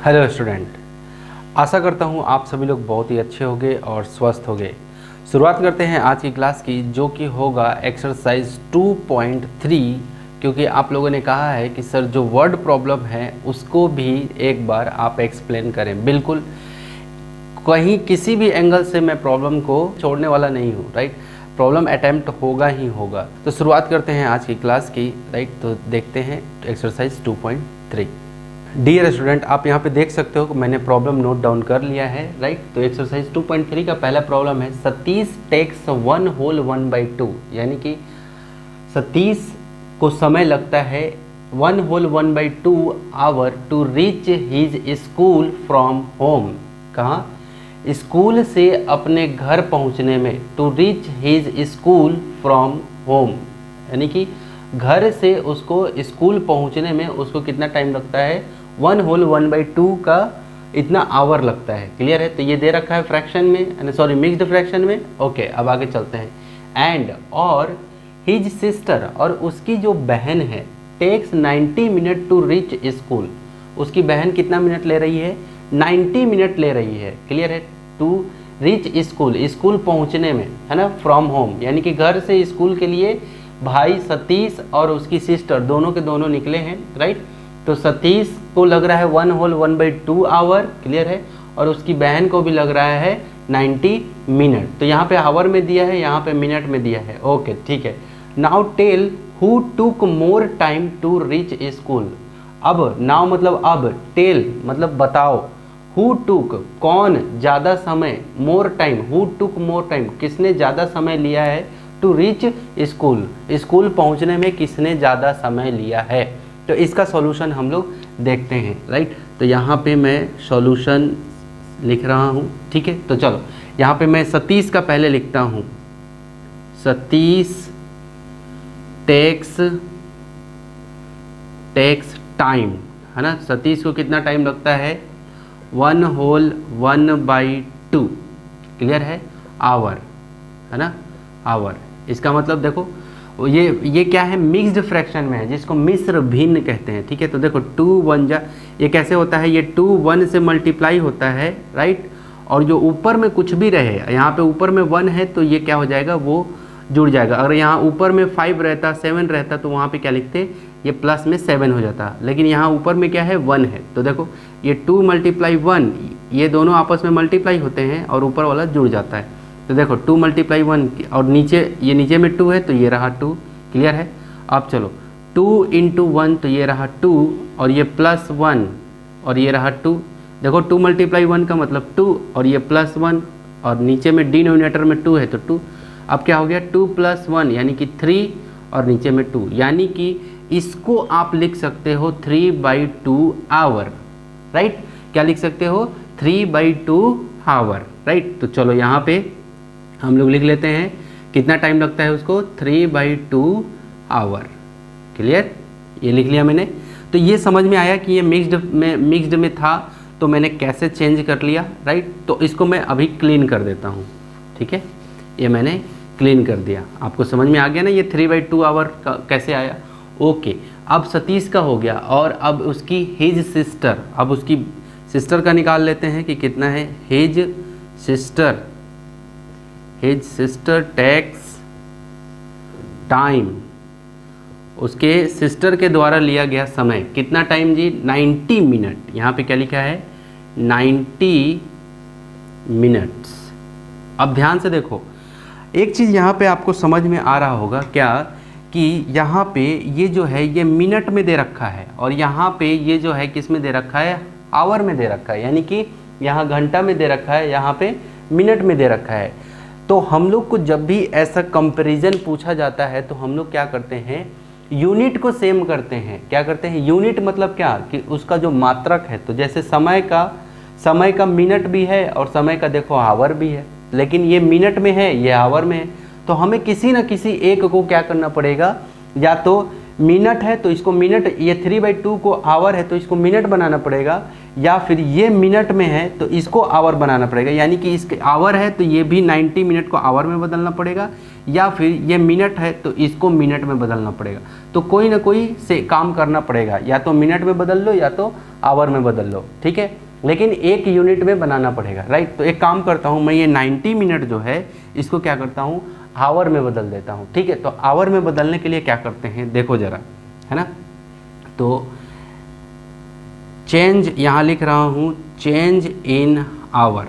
Hello student, आशा करता हूँ आप सभी लोग बहुत ही अच्छे होंगे और स्वस्थ होंगे। शुरुआत करते हैं आज की क्लास की, जो कि होगा एक्सरसाइज 2.3, क्योंकि आप लोगों ने कहा है कि सर जो वर्ड प्रॉब्लम है उसको भी एक बार आप एक्सप्लेन करें। बिल्कुल, कहीं किसी भी एंगल से मैं प्रॉब्लम को छोड़ने वाला नहीं हूँ, राइट। प्रॉब्लम अटैम्प्ट होगा ही होगा। तो शुरुआत करते हैं आज की क्लास की, राइट। तो देखते हैं एक्सरसाइज 2.3। डियर स्टूडेंट, आप यहाँ पे देख सकते हो कि मैंने प्रॉब्लम नोट डाउन कर लिया है, राइट। तो एक्सरसाइज 2.3 का पहला प्रॉब्लम है, सतीश टेक्स 1 होल 1/2, यानी कि सतीश को समय लगता है 1 whole 1/2 hour to reach his school from home. कहाँ? स्कूल से अपने घर पहुँचने में, to reach his school from home, यानी कि घर से उसको स्कूल पहुँचने में उसको कितना टाइम लगता है? 1 होल 1/2 का इतना आवर लगता है। क्लियर है? तो ये दे रखा है फ्रैक्शन में, सॉरी मिक्स्ड फ्रैक्शन में। ओके, अब आगे चलते हैं। एंड और हिज सिस्टर, और उसकी जो बहन है, takes 90 minute to reach school. उसकी बहन कितना मिनट ले रही है? 90 मिनट ले रही है। क्लियर है? टू रीच स्कूल, स्कूल पहुंचने में, है ना, फ्रॉम होम, यानी कि घर से स्कूल के लिए भाई सतीश और उसकी सिस्टर दोनों के दोनों निकले हैं, राइट। तो सतीश को लग रहा है 1 होल 1/2 आवर, क्लियर है, और उसकी बहन को भी लग रहा है 90 मिनट। तो यहाँ पे आवर में दिया है, यहाँ पे मिनट में दिया है। ओके, ठीक है। Now tell who took more time to reach school. अब नाउ मतलब अब, टेल मतलब बताओ, हु टुक कौन ज़्यादा समय, more time, who took more time किसने ज़्यादा समय लिया है, टू रीच स्कूल स्कूल पहुंचने में किसने ज़्यादा समय लिया है। तो इसका सॉल्यूशन हम लोग देखते हैं, राइट। तो यहाँ पे मैं सॉल्यूशन लिख रहा हूँ, ठीक है। तो चलो यहाँ पे मैं सतीश का पहले लिखता हूँ। सतीश टेक्स टाइम, है ना। सतीश को कितना टाइम लगता है? 1 होल 1/2, क्लियर है, आवर, है ना, आवर। इसका मतलब देखो ये क्या है? मिक्स्ड फ्रैक्शन में है, जिसको मिश्र भिन्न कहते हैं, ठीक है। तो देखो 2 1 जा, ये कैसे होता है? ये 2 1 से मल्टीप्लाई होता है, राइट। और जो ऊपर में कुछ भी रहे, यहाँ पे ऊपर में 1 है तो ये क्या हो जाएगा? वो जुड़ जाएगा। अगर यहाँ ऊपर में 5 रहता, 7 रहता, तो वहाँ पे क्या लिखते? ये प्लस में 7 हो जाता। लेकिन यहाँ ऊपर में क्या है? 1 है। तो देखो ये 2 × 1, ये दोनों आपस में मल्टीप्लाई होते हैं और ऊपर वाला जुड़ जाता है। तो देखो 2 × 1, और नीचे, ये नीचे में 2 है तो ये रहा 2, क्लियर है। अब चलो 2 × 1, तो ये रहा 2, और ये +1, और ये रहा 2। देखो 2 × 1 का मतलब 2, और ये +1, और नीचे में डिनोमिनेटर में 2 है तो 2। अब क्या हो गया? 2 + 1 यानी कि 3, और नीचे में 2, यानी कि इसको आप लिख सकते हो 3/2 आवर, राइट। क्या लिख सकते हो? 3/2 आवर, राइट। तो चलो यहाँ पे हम लोग लिख लेते हैं कितना टाइम लगता है उसको? 3/2 आवर, क्लियर। ये लिख लिया मैंने। तो ये समझ में आया कि ये मिक्स्ड में था, तो मैंने कैसे चेंज कर लिया, राइट। तो इसको मैं अभी क्लीन कर देता हूँ, ठीक है। ये मैंने क्लीन कर दिया, आपको समझ में आ गया ना ये 3/2 आवर का कैसे आया। ओके, अब सतीश का हो गया, और अब उसकी हिज सिस्टर, अब उसकी सिस्टर का निकाल लेते हैं कि कितना है। हिज सिस्टर टेक्स टाइम, उसके सिस्टर के द्वारा लिया गया समय कितना टाइम जी? 90 मिनट। यहाँ पे क्या लिखा है? 90 मिनट्स। अब ध्यान से देखो, एक चीज़ यहाँ पे आपको समझ में आ रहा होगा क्या, कि यहाँ पे ये जो है ये मिनट में दे रखा है, और यहाँ पे ये जो है किस में दे रखा है? आवर में दे रखा है, यानी कि यहाँ घंटा में दे रखा है, यहाँ पे मिनट में दे रखा है। तो हम लोग को जब भी ऐसा कंपैरिजन पूछा जाता है तो हम लोग क्या करते हैं? यूनिट को सेम करते हैं। क्या करते हैं? यूनिट मतलब क्या, कि उसका जो मात्रक है। तो जैसे समय का मिनट भी है, और समय का देखो आवर भी है, लेकिन ये मिनट में है, ये आवर में है। तो हमें किसी न किसी एक को क्या करना पड़ेगा? या तो मिनट है तो इसको मिनट, ये 3/2 को आवर है तो इसको मिनट बनाना पड़ेगा, या फिर ये मिनट में है तो इसको आवर बनाना पड़ेगा, यानी कि इसके आवर है तो ये भी 90 मिनट को आवर में बदलना पड़ेगा, या फिर ये मिनट है तो इसको मिनट में बदलना पड़ेगा। तो कोई ना कोई से काम करना पड़ेगा, या तो मिनट में बदल लो या तो आवर में बदल लो, ठीक है, लेकिन एक यूनिट में बनाना पड़ेगा, राइट। तो एक काम करता हूँ मैं, ये 90 मिनट जो है इसको क्या करता हूँ, आवर में बदल देता हूँ, ठीक है। तो आवर में बदलने के लिए क्या करते हैं, देखो जरा, है ना। तो चेंज, यहाँ लिख रहा हूँ चेंज इन आवर,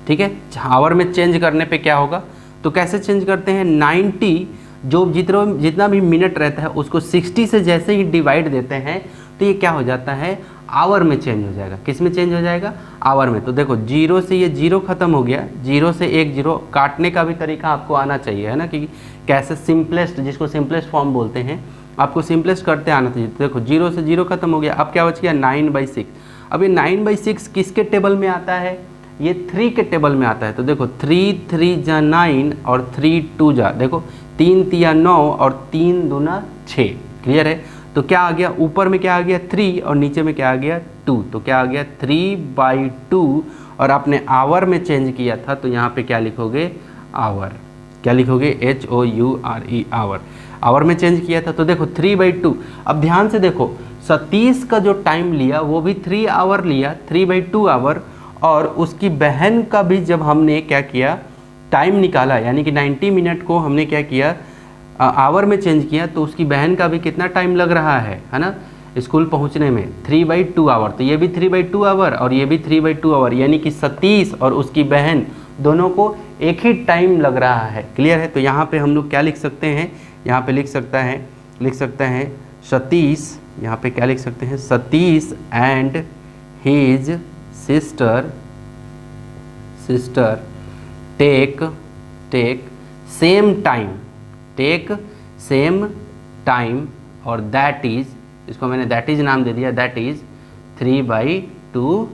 ठीक है। आवर में चेंज करने पे क्या होगा, तो कैसे चेंज करते हैं, 90 जो जितना भी मिनट रहता है उसको 60 से जैसे ही डिवाइड देते हैं तो ये क्या हो जाता है, आवर में चेंज हो जाएगा। किस में चेंज हो जाएगा, आवर में। तो देखो 0 से ये 0 खत्म हो गया, 0 से 1 0, काटने का भी तरीका आपको आना चाहिए, है ना, कि कैसे सिंपलेस्ट, जिसको सिंपलेस्ट फॉर्म बोलते हैं, आपको सिंपलेस्ट करते आना चाहिए। तो देखो 0 से 0 खत्म हो गया, अब क्या बच गया, 9/6। अब ये 9/6 किसके टेबल में आता है, ये 3 के टेबल में आता है। तो देखो 3 3 जा 9 और 3 2 जा, देखो 3 3 9 और 3 दूना 6, क्लियर है। तो क्या आ गया, ऊपर में क्या आ गया 3 और नीचे में क्या आ गया 2, तो क्या आ गया 3/2। और आपने आवर में चेंज किया था तो यहाँ पे क्या लिखोगे, आवर, क्या लिखोगे, HOURE, आवर, आवर में चेंज किया था। तो देखो 3/2। अब ध्यान से देखो, सतीश का जो टाइम लिया वो भी 3 आवर लिया, 3/2 आवर, और उसकी बहन का भी जब हमने क्या किया, टाइम निकाला, यानी कि 90 मिनट को हमने क्या किया, आवर में चेंज किया, तो उसकी बहन का भी कितना टाइम लग रहा है ना, स्कूल पहुंचने में, 3/2 आवर। तो ये भी 3/2 आवर और ये भी 3/2 आवर, यानी कि सतीश और उसकी बहन दोनों को एक ही टाइम लग रहा है, क्लियर है। तो यहाँ पे हम लोग क्या लिख सकते हैं, यहाँ पे लिख सकते हैं सतीश, यहाँ पे क्या लिख सकते हैं, Satish and his sister take same time, और दैट इज, इसको मैंने दैट इज नाम दे दिया, दैट इज 3/2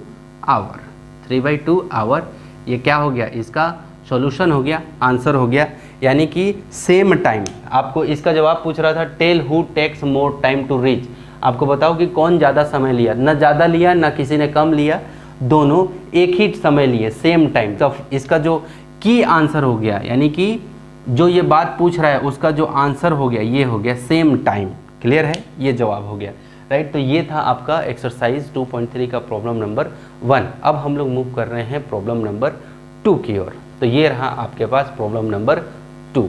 आवर, 3/2 आवर। ये क्या हो गया, इसका सॉल्यूशन हो गया, आंसर हो गया, यानी कि सेम टाइम। आपको इसका जवाब पूछ रहा था, tell who takes more time to reach, आपको बताओ कि कौन ज़्यादा समय लिया, ना ज़्यादा लिया ना किसी ने कम लिया, दोनों एक ही समय लिए, सेम टाइम। तो इसका जो की आंसर हो गया, यानी कि जो ये बात पूछ रहा है उसका जो आंसर हो गया, ये हो गया सेम टाइम, क्लियर है, ये जवाब हो गया, राइट। तो ये था आपका एक्सरसाइज 2.3 का प्रॉब्लम नंबर 1। अब हम लोग मूव कर रहे हैं प्रॉब्लम नंबर 2 की ओर। तो ये रहा आपके पास प्रॉब्लम नंबर 2।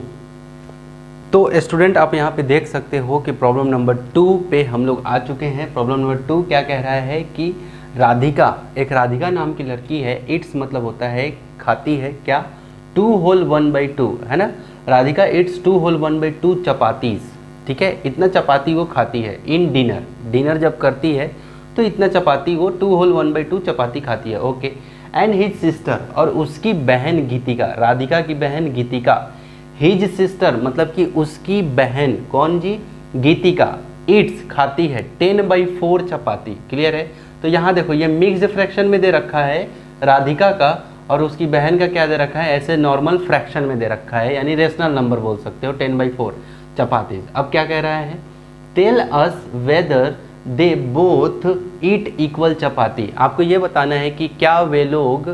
तो स्टूडेंट आप यहाँ पे देख सकते हो कि प्रॉब्लम नंबर 2 पे हम लोग आ चुके हैं। प्रॉब्लम नंबर 2 क्या कह रहा है कि राधिका, एक राधिका नाम की लड़की है, इट्स मतलब होता है खाती है, क्या, 2 होल 1/2, है ना। राधिका इट्स 2 होल 1/2 चपातीस, ठीक है, इतना चपाती वो खाती है, इन डिनर, डिनर जब करती है तो इतना चपाती वो 2 होल 1/2 चपाती खाती है, ओके। एंड हिज सिस्टर, और उसकी बहन गीतिका, राधिका की बहन गीतिका, हिज सिस्टर मतलब कि उसकी बहन, कौन जी, गीतिका, इट्स खाती है 10/4 चपाती, क्लियर है। तो यहाँ देखो ये मिक्स्ड फ्रैक्शन में दे रखा है राधिका का, और उसकी बहन का क्या दे रखा है, ऐसे नॉर्मल फ्रैक्शन में दे रखा है, यानी रेशनल नंबर बोल सकते हो, 10/4 चपाती। अब क्या कह रहा है, tell us whether they both eat equal chapati, आपको ये बताना है कि क्या वे लोग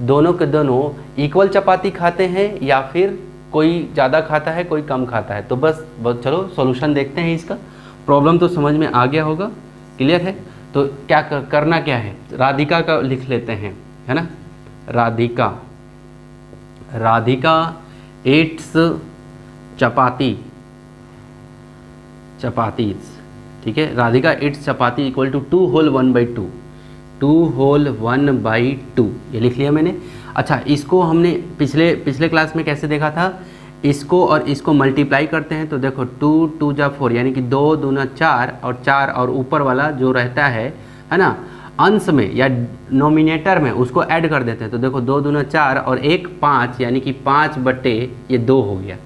दोनों के दोनों इक्वल चपाती खाते हैं या फिर कोई ज़्यादा खाता है कोई कम खाता है। तो बस चलो सॉल्यूशन देखते हैं इसका। प्रॉब्लम तो समझ में आ गया होगा, क्लियर है। तो क्या करना क्या है, राधिका का लिख लेते हैं, है ना, राधिका एट्स चपातीज, ठीक है, राधिका एट्स चपाती इक्वल टू 2 होल 1/2, 2 होल 1/2, ये लिख लिया मैंने। अच्छा, इसको हमने पिछले क्लास में कैसे देखा था, इसको और इसको मल्टीप्लाई करते हैं तो देखो 2 2 जा 4, यानी कि 2 दूना 4, और 4 और ऊपर वाला जो रहता है ना, अंश में या नोमिनेटर में, उसको ऐड कर देते हैं। तो देखो 2 दूना 4 और 1 5, यानी कि 5/2 हो गया।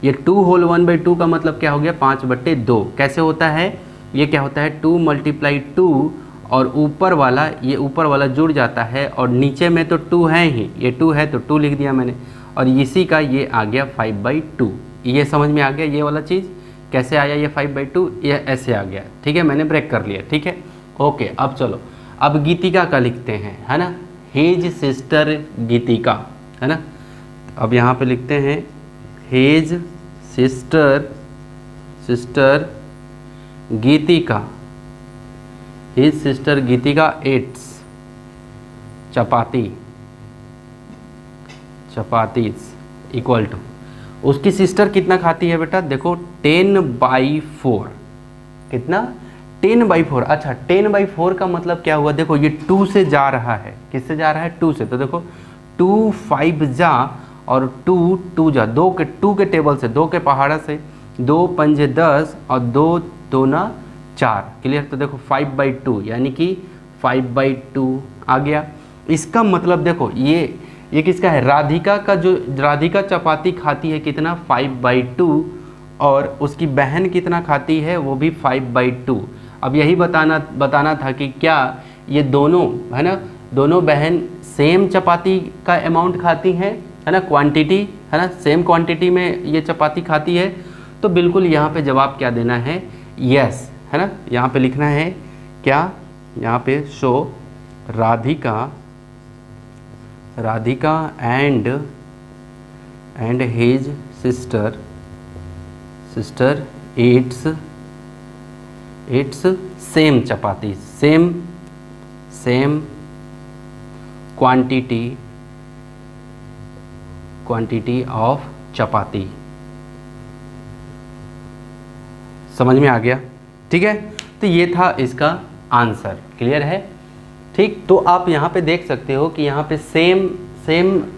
ये 2 होल 1/2 का मतलब क्या हो गया, 5/2। कैसे होता है, ये क्या होता है, 2 × 2, और ऊपर वाला जुड़ जाता है, और नीचे में तो 2 है ही, ये 2 है तो 2 लिख दिया मैंने, और इसी का ये आ गया 5/2। ये समझ में आ गया, ये वाला चीज़ कैसे आया, ये 5/2 ये ऐसे आ गया, ठीक है, मैंने ब्रेक कर लिया, ठीक है, ओके। अब चलो, अब गीतिका का लिखते हैं, है ना, हिज सिस्टर गीतिका, है ना। अब यहाँ पे लिखते हैं his sister sister Geetika, his sister Geetika eats chapati, chapatis equal to, उसकी सिस्टर कितना खाती है बेटा, देखो 10/4, कितना 10/4। अच्छा 10/4 का मतलब क्या हुआ, देखो ये 2 से जा रहा है, किससे जा रहा है, 2 से, तो देखो 2 5 जा और 2 2 जा, 2 के टेबल से, 2 के पहाड़ा से, 2 पंजे 10 और 2 2 4, क्लियर। तो देखो 5/2 यानी कि 5/2 आ गया। इसका मतलब देखो ये किसका है, राधिका का, जो राधिका चपाती खाती है कितना 5/2 और उसकी बहन कितना खाती है, वो भी 5/2। अब यही बताना था कि क्या ये दोनों है ना, दोनों बहन सेम चपाती का अमाउंट खाती हैं, है ना, क्वांटिटी, है ना, सेम क्वांटिटी में ये चपाती खाती है। तो बिल्कुल यहाँ पे जवाब क्या देना है, यस, है ना। यहाँ पे लिखना है क्या, यहाँ पे show Radhika and his sister eats same chapati, same quantity of chapati. समझ में आ गया, ठीक है। तो ये था इसका आंसर, क्लियर है, ठीक। तो आप यहाँ पे देख सकते हो कि यहाँ पे सेम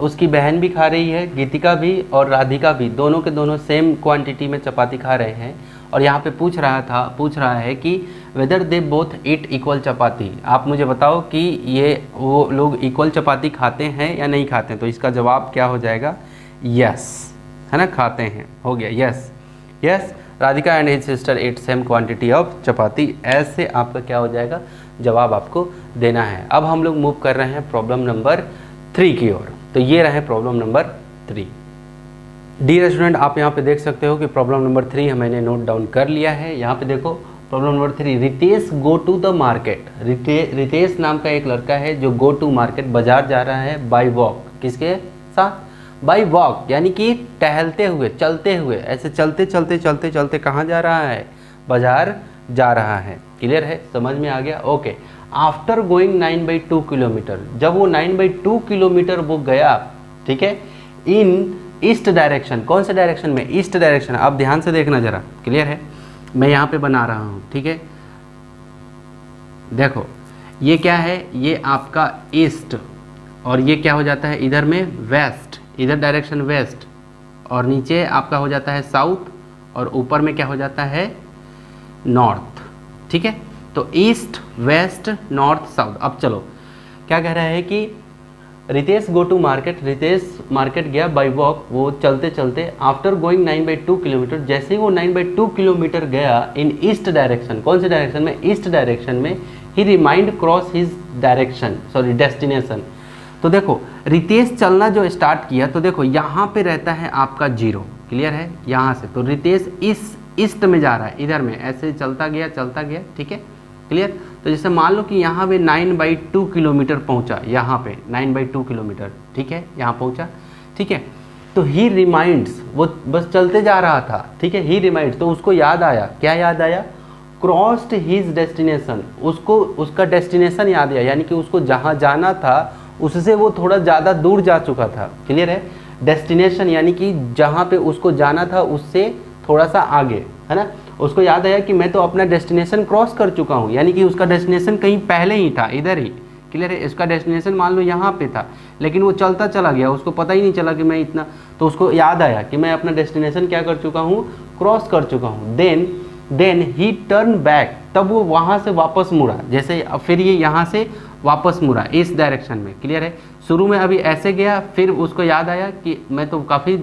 उसकी बहन भी खा रही है, गीतिका भी और राधिका भी, दोनों के दोनों सेम क्वांटिटी में चपाती खा रहे हैं। और यहाँ पे पूछ रहा है कि whether they both eat equal chapati, आप मुझे बताओ कि ये वो लोग इक्वल चपाती खाते हैं या नहीं खाते हैं। तो इसका जवाब क्या हो जाएगा, यस, है ना, खाते हैं, हो गया, yes Radhika and his sister eat same quantity of chapati. ऐसे आपका क्या हो जाएगा, जवाब आपको देना है। अब हम लोग मूव कर रहे हैं प्रॉब्लम नंबर 3 की ओर। तो ये रहे प्रॉब्लम नंबर 3। डियर स्टूडेंट, आप यहाँ पे देख सकते हो कि प्रॉब्लम नंबर 3 मैंने नोट डाउन कर लिया है। यहाँ पे देखो problem number 3, Ritesh go to the market. Ritesh नाम का एक लड़का है जो गो टू मार्केट, बाजार जा रहा है, बाय वॉक, किसके साथ, बाय वॉक यानी कि टहलते हुए, चलते हुए, ऐसे चलते कहाँ जा रहा है, बाजार जा रहा है, क्लियर है, समझ में आ गया, ओके। आफ्टर गोइंग 9/2 किलोमीटर, जब वो 9/2 किलोमीटर वो गया, ठीक है, इन ईस्ट डायरेक्शन, कौन से डायरेक्शन में, ईस्ट डायरेक्शन। आप ध्यान से देखना जरा, क्लियर है, मैं यहाँ पे बना रहा हूँ, ठीक है। देखो ये क्या है, ये आपका ईस्ट और ये क्या हो जाता है इधर में वेस्ट, इधर डायरेक्शन वेस्ट, और नीचे आपका हो जाता है साउथ, और ऊपर में क्या हो जाता है नॉर्थ, ठीक है। तो ईस्ट वेस्ट नॉर्थ साउथ। अब चलो क्या कह रहा है कि Ritesh go to market, Ritesh market गया बाय वॉक, वो चलते चलते, आफ्टर गोइंग 9/2 किलोमीटर, जैसे ही वो 9/2 किलोमीटर गया इन ईस्ट डायरेक्शन, कौन से डायरेक्शन में, ईस्ट डायरेक्शन में, he remind cross his direction, sorry destination. तो देखो रितेश चलना जो स्टार्ट किया, तो देखो यहाँ पे रहता है आपका 0, क्लियर है, यहाँ से, तो रितेश इस ईस्ट में जा रहा है, इधर में ऐसे चलता गया, ठीक है, क्लियर। तो जैसे मान लो कि यहाँ पे 9/2 किलोमीटर पहुँचा, यहाँ पे 9/2 किलोमीटर, ठीक है, यहाँ पहुँचा, ठीक है। तो ही रिमाइंड्स, वो बस चलते जा रहा था, ठीक है, ही रिमाइंड्स, तो उसको याद आया, क्या याद आया, क्रॉस्ड हिज डेस्टिनेशन, उसको उसका डेस्टिनेशन याद आया, यानी कि उसको जहाँ जाना था उससे वो थोड़ा ज़्यादा दूर जा चुका था, क्लियर है। डेस्टिनेशन यानी कि जहाँ पे उसको जाना था उससे थोड़ा सा आगे, है ना, उसको याद आया कि मैं तो अपना डेस्टिनेशन क्रॉस कर चुका हूँ, यानी कि उसका डेस्टिनेशन कहीं पहले ही था, इधर ही, क्लियर है। इसका डेस्टिनेशन मान लो यहाँ पे था, लेकिन वो चलता चला गया, उसको पता ही नहीं चला कि मैं इतना, तो उसको याद आया कि मैं अपना डेस्टिनेशन क्या कर चुका हूँ, क्रॉस कर चुका हूँ। देन ही टर्न बैक, तब वो वहाँ से वापस मुड़ा, जैसे फिर ये यहाँ से वापस मुड़ा इस डायरेक्शन में, क्लियर है। शुरू में अभी ऐसे गया, फिर उसको याद आया कि मैं तो काफ़ी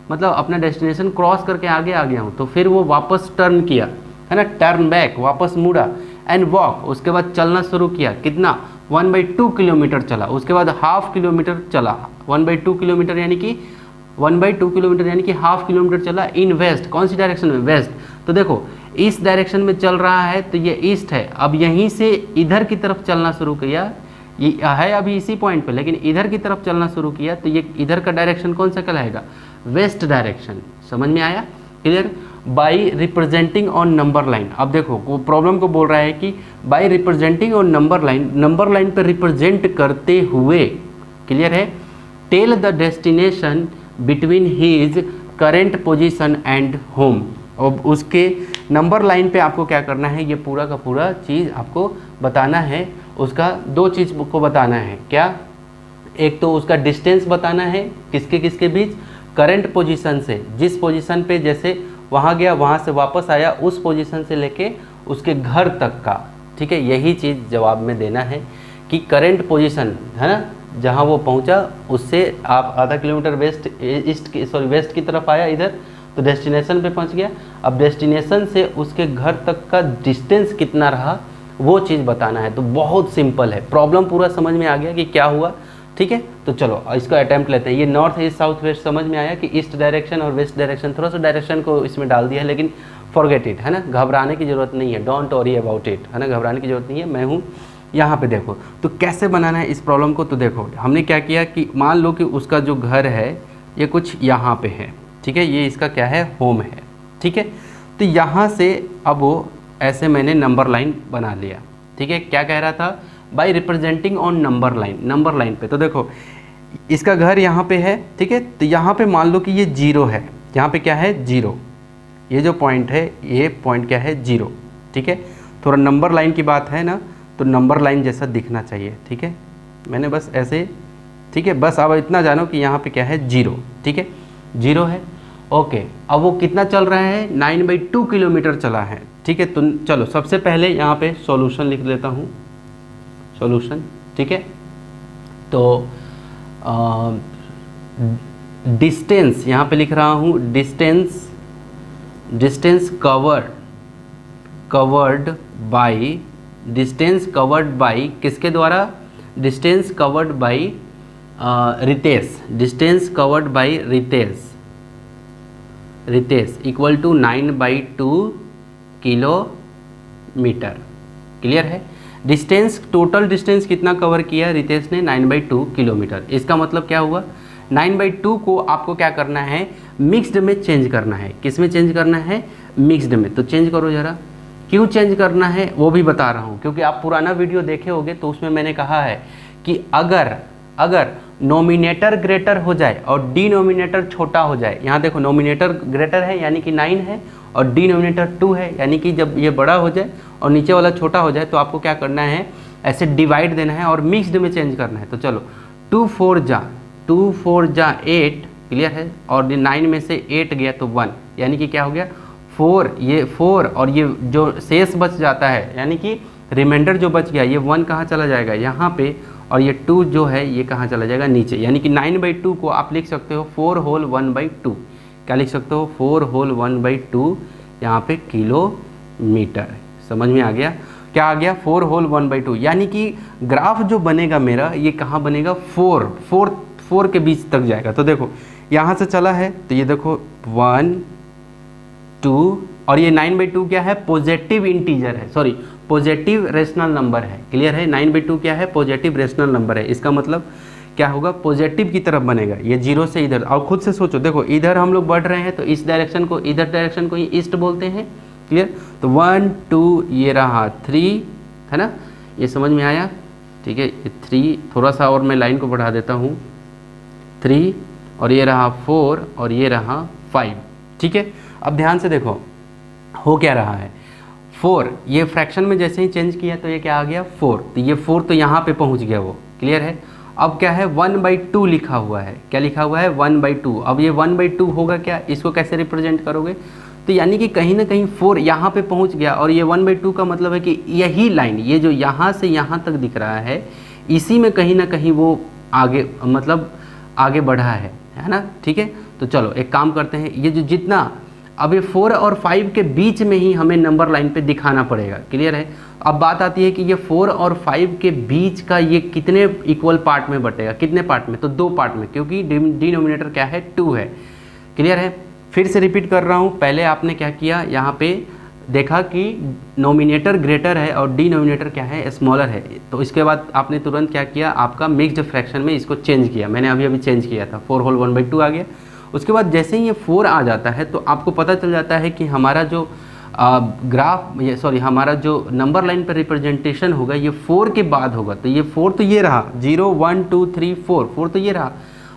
मतलब अपना डेस्टिनेशन क्रॉस करके आगे आ गया हूँ, तो फिर वो वापस टर्न किया, है ना, टर्न बैक, वापस मुड़ा, एंड वॉक, उसके बाद चलना शुरू किया, कितना 1/2 किलोमीटर चला, उसके बाद हाफ किलोमीटर चला, 1/2 किलोमीटर यानी कि 1/2 किलोमीटर यानी कि हाफ किलोमीटर चला इन वेस्ट, कौन सी डायरेक्शन में, वेस्ट। तो देखो इस डायरेक्शन में चल रहा है, तो ये ईस्ट है, अब यहीं से इधर की तरफ चलना शुरू किया, ये है अभी इसी पॉइंट पे, लेकिन इधर की तरफ चलना शुरू किया, तो ये इधर का डायरेक्शन कौन सा कहलाएगा, वेस्ट डायरेक्शन, समझ में आया, clear. By representing on number line. अब देखो वो प्रॉब्लम को बोल रहा है कि by representing on number line पर रिप्रेजेंट करते हुए, क्लियर है, tell the destination between his current position and home. अब उसके नंबर लाइन पे आपको क्या करना है, ये पूरा का पूरा चीज़ आपको बताना है। उसका दो चीज़ को बताना है, क्या, एक तो उसका डिस्टेंस बताना है किसके किसके बीच, करंट पोजीशन से, जिस पोजीशन पे जैसे वहाँ गया वहाँ से वापस आया उस पोजीशन से लेके उसके घर तक का, ठीक है। यही चीज़ जवाब में देना है कि करंट पोजीशन है ना, जहाँ वो पहुँचा उससे आप आधा किलोमीटर वेस्ट की तरफ आया इधर, तो डेस्टिनेशन पे पहुँच गया। अब डेस्टिनेशन से उसके घर तक का डिस्टेंस कितना रहा वो चीज़ बताना है। तो बहुत सिंपल है, प्रॉब्लम पूरा समझ में आ गया कि क्या हुआ, ठीक है। तो चलो इसका अटैम्प्ट लेते हैं। ये नॉर्थ ईस्ट साउथ वेस्ट समझ में आया कि ईस्ट डायरेक्शन और वेस्ट डायरेक्शन, थोड़ा सा डायरेक्शन को इसमें डाल दिया है, लेकिन फॉरगेट इट, है ना, घबराने की ज़रूरत नहीं है, डोंट वरी अबाउट इट, है ना, घबराने की ज़रूरत नहीं है। मैं हूँ यहाँ पे। देखो तो कैसे बनाना है इस प्रॉब्लम को, तो देखो हमने क्या किया कि मान लो कि उसका जो घर है ये कुछ यहाँ पे है, ठीक है, ये इसका क्या है, होम है, ठीक है। तो यहाँ से अब वो ऐसे मैंने नंबर लाइन बना लिया, ठीक है। क्या कह रहा था, by representing on number line पे। तो देखो इसका घर यहाँ पे है, ठीक है, तो यहाँ पे मान लो कि ये 0 है, यहाँ पे क्या है 0, ये जो पॉइंट है ये पॉइंट क्या है 0, ठीक है। थोड़ा नंबर लाइन की बात है ना, तो नंबर लाइन जैसा दिखना चाहिए, ठीक है। मैंने बस ऐसे, ठीक है, बस अब इतना जानो कि यहाँ पे क्या है 0, ठीक है, 0 है, ओके। अब वो कितना चल रहा है, 9/2 किलोमीटर चला है, ठीक है। तो चलो सबसे पहले यहाँ पे सॉल्यूशन लिख लेता हूँ, सॉल्यूशन, ठीक है। तो डिस्टेंस यहाँ पे लिख रहा हूँ, डिस्टेंस कवर्ड बाई किसके द्वारा, distance covered by Ritesh equal to 9/2 kilometre, clear है। डिस्टेंस, टोटल डिस्टेंस कितना कवर किया रितेश ने, 9/2 किलोमीटर। इसका मतलब क्या हुआ, 9/2 को आपको क्या करना है, मिक्स्ड में चेंज करना है। किस में चेंज करना है, मिक्स्ड में। तो चेंज करो जरा, क्यों चेंज करना है वो भी बता रहा हूँ, क्योंकि आप पुराना वीडियो देखे होंगे तो उसमें मैंने कहा है कि अगर नोमिनेटर ग्रेटर हो जाए और डिनोमिनेटर छोटा हो जाए, यहाँ देखो नोमिनेटर ग्रेटर है यानी कि 9 है और डिनोमिनेटर 2 है, यानी कि जब ये बड़ा हो जाए और नीचे वाला छोटा हो जाए तो आपको क्या करना है, ऐसे डिवाइड देना है और मिक्स्ड में चेंज करना है। तो चलो 2 4 जा 8, क्लियर है, और 9 में से 8 गया तो 1, यानी कि क्या हो गया 4, ये 4 और ये जो शेष बच जाता है यानी कि रिमाइंडर जो बच गया, ये 1 कहाँ चला जाएगा, यहाँ पे, और ये 2 जो है ये कहाँ चला जाएगा, नीचे। यानी कि 9/2 को आप लिख सकते हो 4 होल 1/2, क्या लिख सकते हो, 4 होल 1/2 यहाँ पे किलोमीटर। समझ में आ गया, क्या आ गया, 4 होल 1/2, यानी कि ग्राफ जो बनेगा मेरा ये कहाँ बनेगा, 4 के बीच तक जाएगा। तो देखो यहाँ से चला है तो ये देखो 1 2, और ये 9/2 क्या है, पॉजिटिव इंटीजर है, सॉरी पॉजिटिव रेशनल नंबर है, क्लियर है। 9/2 क्या है, पॉजिटिव रेशनल नंबर है। इसका मतलब क्या होगा, पॉजिटिव की तरफ बनेगा, ये 0 से इधर। और खुद से सोचो, देखो इधर हम लोग बढ़ रहे हैं तो इस डायरेक्शन को, इधर डायरेक्शन को ही ईस्ट बोलते हैं, क्लियर। तो 1 2 ये रहा 3, है ना, ये समझ में आया, ठीक है। ये 3, थोड़ा सा और मैं लाइन को बढ़ा देता हूँ, 3, और ये रहा 4 और ये रहा 5, ठीक है। अब ध्यान से देखो हो क्या रहा है, 4 ये फ्रैक्शन में जैसे ही चेंज किया तो ये क्या आ गया 4, तो ये 4 तो यहाँ पे पहुँच गया वो, क्लियर है। अब क्या है 1/2 लिखा हुआ है, क्या लिखा हुआ है 1/2। अब ये 1/2 होगा क्या, इसको कैसे रिप्रेजेंट करोगे, तो यानी कि कहीं ना कहीं 4 यहाँ पे पहुँच गया, और ये 1/2 का मतलब है कि यही लाइन, ये जो यहाँ से यहाँ तक दिख रहा है, इसी में कहीं ना कहीं वो आगे, मतलब आगे बढ़ा है ना, ठीक है। तो चलो एक काम करते हैं, ये जो जितना अब ये 4 और 5 के बीच में ही हमें नंबर लाइन पे दिखाना पड़ेगा, क्लियर है। अब बात आती है कि ये 4 और 5 के बीच का ये कितने इक्वल पार्ट में बटेगा, कितने पार्ट में, तो 2 पार्ट में, क्योंकि डिनोमिनेटर क्या है 2 है, क्लियर है। फिर से रिपीट कर रहा हूँ, पहले आपने क्या किया, यहाँ पे देखा कि नोमिनेटर ग्रेटर है और डिनोमिनेटर क्या है, स्मॉलर है, तो इसके बाद आपने तुरंत क्या किया, आपका मिक्स्ड फ्रैक्शन में इसको चेंज किया। मैंने अभी चेंज किया था, 4 होल 1/2 आ गया, उसके बाद जैसे ही ये 4 आ जाता है तो आपको पता चल जाता है कि हमारा जो हमारा जो नंबर लाइन पर रिप्रेजेंटेशन होगा ये 4 के बाद होगा। तो ये 4 तो ये रहा, 0 1 2 3 4 तो ये रहा,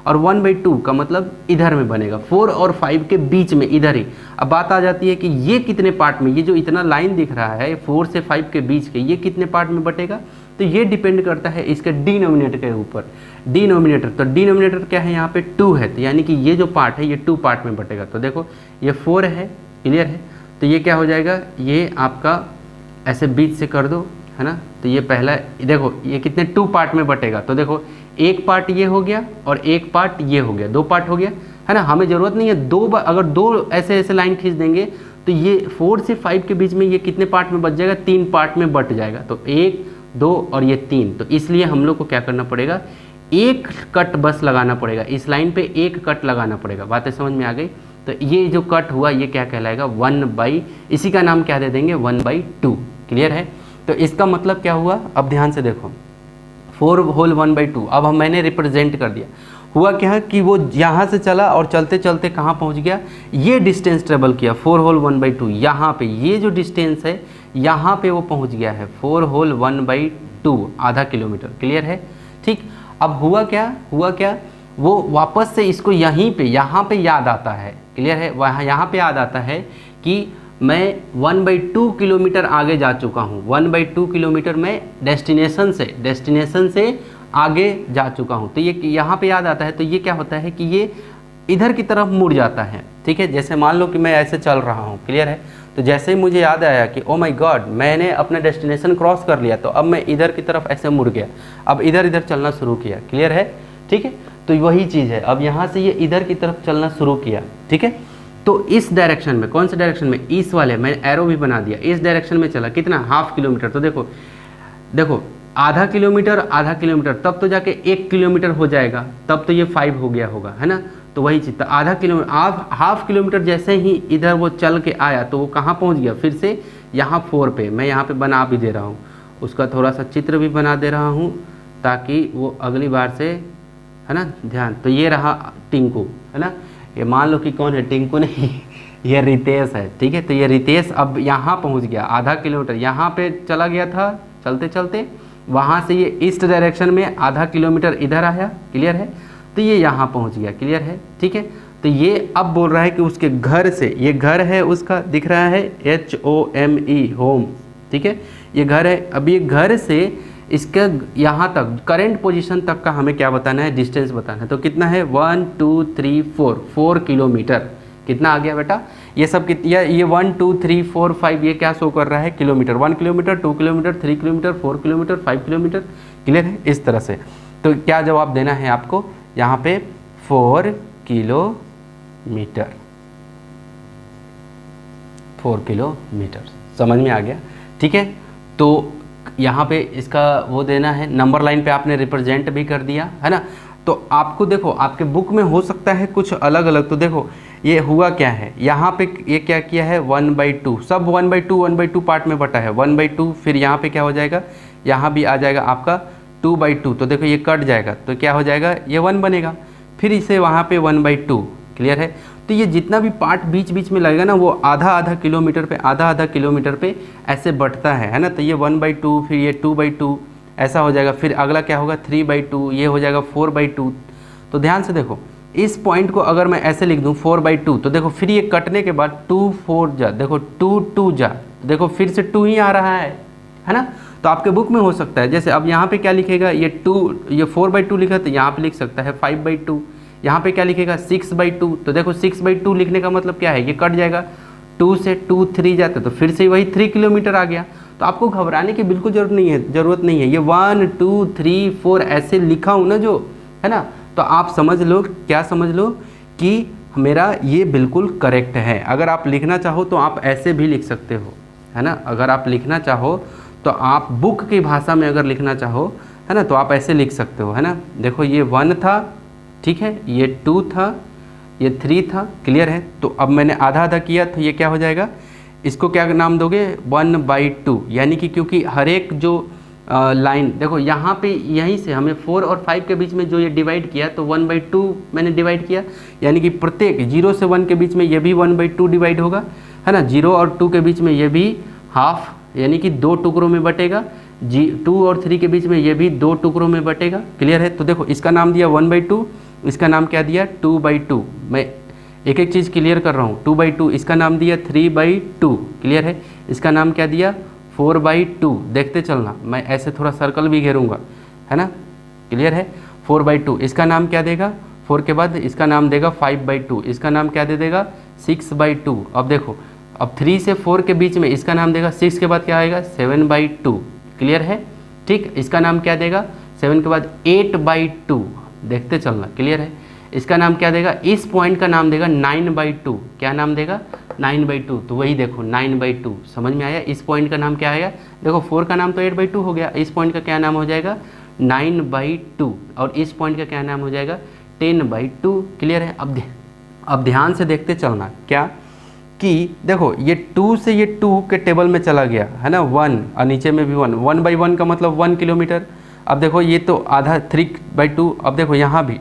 और 1/2 का मतलब इधर में बनेगा, 4 और 5 के बीच में इधर ही। अब बात आ जाती है कि ये कितने पार्ट में, ये जो इतना लाइन दिख रहा है 4 से 5 के बीच के, ये कितने पार्ट में बटेगा? तो ये डिपेंड करता है इसके डिनोमिनेटर के ऊपर। डिनोमिनेटर, तो डिनोमिनेटर क्या है यहाँ पे 2 है, तो यानी कि ये जो पार्ट है ये 2 पार्ट में बटेगा। तो देखो ये 4 है, क्लियर है, तो ये क्या हो जाएगा, ये आपका ऐसे बीच से कर दो, है ना। तो ये पहला, देखो ये कितने 2 पार्ट में बटेगा। तो देखो एक पार्ट ये हो गया और एक पार्ट ये हो गया, 2 पार्ट हो गया, है ना। हमें ज़रूरत नहीं है अगर दो ऐसे ऐसे लाइन खींच देंगे तो ये 4 से 5 के बीच में ये कितने पार्ट में बच जाएगा, 3 पार्ट में बट जाएगा। तो 1 2 और ये 3, तो इसलिए हम लोग को क्या करना पड़ेगा, एक कट बस लगाना पड़ेगा, इस लाइन पे एक कट लगाना पड़ेगा। बातें समझ में आ गई? तो ये जो कट हुआ ये क्या कहलाएगा, 1/, इसी का नाम क्या दे देंगे, 1/2। क्लियर है? तो इसका मतलब क्या हुआ, अब ध्यान से देखो, 4 होल 1/2। अब मैंने रिप्रेजेंट कर दिया, हुआ क्या कि वो यहाँ से चला और चलते चलते कहाँ पहुँच गया, ये डिस्टेंस ट्रेवल किया 4 होल 1/2, यहाँ पे ये जो डिस्टेंस है यहाँ पे वो पहुँच गया है 4 होल 1/2, आधा किलोमीटर। क्लियर है? ठीक। अब हुआ क्या, वो वापस से इसको यहीं पे यहाँ पे याद आता है। क्लियर है? वहाँ यहाँ पे याद आता है कि मैं 1/2 किलोमीटर आगे जा चुका हूँ, 1/2 किलोमीटर मैं डेस्टिनेशन से आगे जा चुका हूँ। तो ये यहाँ पे याद आता है, तो ये क्या होता है कि ये इधर की तरफ मुड़ जाता है। ठीक है? जैसे मान लो कि मैं ऐसे चल रहा हूँ, क्लियर है, तो जैसे ही मुझे याद आया कि ओ माय गॉड मैंने अपना डेस्टिनेशन क्रॉस कर लिया, तो अब मैं इधर की तरफ ऐसे मुड़ गया, अब इधर चलना शुरू किया। क्लियर है? ठीक है, तो वही चीज़ है, अब यहाँ से ये इधर की तरफ चलना शुरू किया। ठीक है, तो इस डायरेक्शन में, कौन से डायरेक्शन में, इस वाले, मैंने एरो भी बना दिया, इस डायरेक्शन में चला, कितना, हाफ किलोमीटर। तो देखो आधा किलोमीटर तब तो जाके 1 किलोमीटर हो जाएगा, तब तो ये 5 हो गया होगा, है ना। तो वही चीज़, तो आधा किलोमीटर, हाफ किलोमीटर जैसे ही इधर वो चल के आया तो वो कहाँ पहुँच गया, फिर से यहाँ 4 पे। मैं यहाँ पे बना भी दे रहा हूँ, उसका थोड़ा सा चित्र भी बना दे रहा हूँ ताकि वो अगली बार से, है ना, ध्यान। तो ये रहा टिंकू, है ना, ये मान लो कि कौन है, टिंकू नहीं ये रितेश है। ठीक है, तो ये रितेश अब यहाँ पहुँच गया, आधा किलोमीटर यहाँ पे चला गया था चलते चलते, वहाँ से ये ईस्ट डायरेक्शन में आधा किलोमीटर इधर आया। क्लियर है? तो ये यहाँ पहुँच गया। क्लियर है? ठीक है, तो ये अब बोल रहा है कि उसके घर से, ये घर है उसका, दिख रहा है HOME, होम। ठीक है, ये घर है। अब ये घर से इसका यहाँ तक करेंट पोजीशन तक का हमें क्या बताना है, डिस्टेंस बताना है। तो कितना है, 1 2 3 4 किलोमीटर। कितना आ गया बेटा, ये सब कितना, ये 1 2 3 4 5 ये क्या शो कर रहा है, kilometre. 1 kilometre, 2 kilometre, 3 kilometre, 4 kilometre, 5 kilometre. Clear है? इस तरह से। तो क्या जवाब देना है आपको यहाँ पे, 4 किलोमीटर, 4 किलोमीटर। समझ में आ गया? ठीक है, तो यहाँ पे इसका वो देना है, नंबर लाइन पे आपने रिप्रेजेंट भी कर दिया, है ना। तो आपको देखो, आपके बुक में हो सकता है कुछ अलग अलग। तो देखो ये हुआ क्या है, यहाँ पे ये क्या किया है, 1/2, सब 1/2 पार्ट में बटा है, 1/2। फिर यहाँ पे क्या हो जाएगा, यहाँ भी आ जाएगा आपका 2/2। तो देखो ये कट जाएगा, तो क्या हो जाएगा, ये 1 बनेगा, फिर इसे वहाँ पे 1/2। क्लियर है? तो ये जितना भी पार्ट बीच बीच में लगेगा ना, वो आधा किलोमीटर पे, आधा किलोमीटर पे ऐसे बढ़ता है ना। तो ये 1/2, फिर ये 2/2 ऐसा हो जाएगा, फिर अगला क्या होगा, 3/2, ये हो जाएगा 4/2। तो ध्यान से देखो, इस पॉइंट को अगर मैं ऐसे लिख दूँ 4/2, तो देखो फिर ये कटने के बाद 2 4 जा, देखो 2 2 जा, देखो फिर से 2 ही आ रहा है ना। तो आपके बुक में हो सकता है, जैसे अब यहाँ पे क्या लिखेगा, ये 4/2 लिखा, तो यहाँ पे लिख सकता है 5/2। यहाँ पे क्या लिखेगा, 6/2। तो देखो 6/2 लिखने का मतलब क्या है, ये कट जाएगा, 2 से 2 3 जाते, तो फिर से वही 3 किलोमीटर आ गया। तो आपको घबराने की बिल्कुल ज़रूरत नहीं है। ये 1 2 3 4 ऐसे लिखा हूँ ना जो, है ना, तो आप समझ लो, क्या समझ लो कि मेरा ये बिल्कुल करेक्ट है। अगर आप लिखना चाहो तो आप ऐसे भी लिख सकते हो, है ना। अगर आप लिखना चाहो तो आप बुक की भाषा में अगर लिखना चाहो, है ना, तो आप ऐसे लिख सकते हो, है ना। देखो ये 1 था, ठीक है, ये 2 था, ये 3 था। क्लियर है? तो अब मैंने आधा किया, तो ये क्या हो जाएगा, इसको क्या नाम दोगे, 1/2। यानी कि क्योंकि हर एक जो लाइन देखो यहाँ पे यहीं से हमें 4 और 5 के बीच में जो ये डिवाइड किया तो 1/2 मैंने डिवाइड किया, यानी कि प्रत्येक 0 से 1 के बीच में ये भी 1/2 डिवाइड होगा, है ना। 0 और 2 के बीच में ये भी हाफ यानी कि 2 टुकड़ों में बटेगा। 2 और 3 के बीच में ये भी 2 टुकड़ों में बटेगा। क्लियर है। तो देखो इसका नाम दिया 1/2, इसका नाम क्या दिया 2/2। मैं एक एक चीज़ क्लियर कर रहा हूँ। 2/2 इसका नाम दिया 3/2। क्लियर है। इसका नाम क्या दिया 4/2। देखते चलना, मैं ऐसे थोड़ा सर्कल भी घेरूंगा, है ना। क्लियर है। 4/2 इसका नाम क्या देगा, 4 के बाद इसका नाम देगा 5/2, इसका नाम क्या दे देगा 6/2। अब देखो, अब 3 से 4 के बीच में इसका नाम देगा 6 के बाद क्या आएगा 7/2। क्लियर है। ठीक, इसका नाम क्या देगा 7 के बाद 8/2। देखते चलना। क्लियर है। इसका नाम क्या देगा, इस पॉइंट का नाम देगा 9/2। क्या नाम देगा 9/2। तो वही देखो 9/2 समझ में आया। इस पॉइंट का नाम क्या आएगा, देखो 4 का नाम तो 8/2 हो गया, इस पॉइंट का क्या नाम हो जाएगा 9/2 और इस पॉइंट का क्या नाम हो जाएगा 10/2। क्लियर है। अब ध्यान से देखते चलना क्या कि देखो ये 2 से ये 2 के टेबल में चला गया, है ना 1 और नीचे में भी 1, 1/1 का मतलब 1 किलोमीटर। अब देखो ये तो आधा 3/2। अब देखो यहाँ भी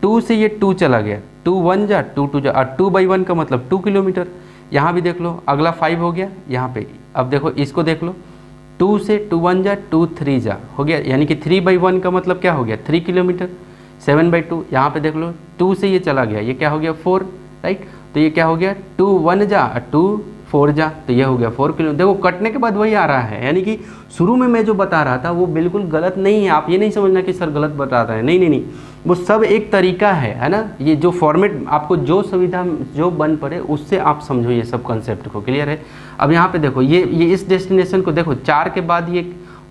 2 से ये 2 चला गया, 2 1 जा 2 2 जा और 2/1 का मतलब 2 किलोमीटर। यहाँ भी देख लो अगला 5 हो गया यहाँ पे। अब देखो इसको देख लो, 2 से 2 1 जा 2 3 जा हो गया, यानी कि 3/1 का मतलब क्या हो गया 3 किलोमीटर। 7/2 यहाँ पे देख लो, 2 से ये चला गया, ये क्या हो गया 4, राइट। तो ये क्या हो गया 2 1 जा 2 4 जा, तो ये हो गया 4 किलोमीटर। देखो कटने के बाद वही आ रहा है, यानी कि शुरू में मैं जो बता रहा था वो बिल्कुल गलत नहीं है। आप ये नहीं समझना कि सर गलत बता रहे हैं, नहीं नहीं नहीं, वो सब एक तरीका है ना। ये जो फॉर्मेट आपको जो सुविधा जो बन पड़े उससे आप समझो ये सब कंसेप्ट को। क्लियर है। अब यहाँ पे देखो ये इस डेस्टिनेशन को देखो 4 के बाद ये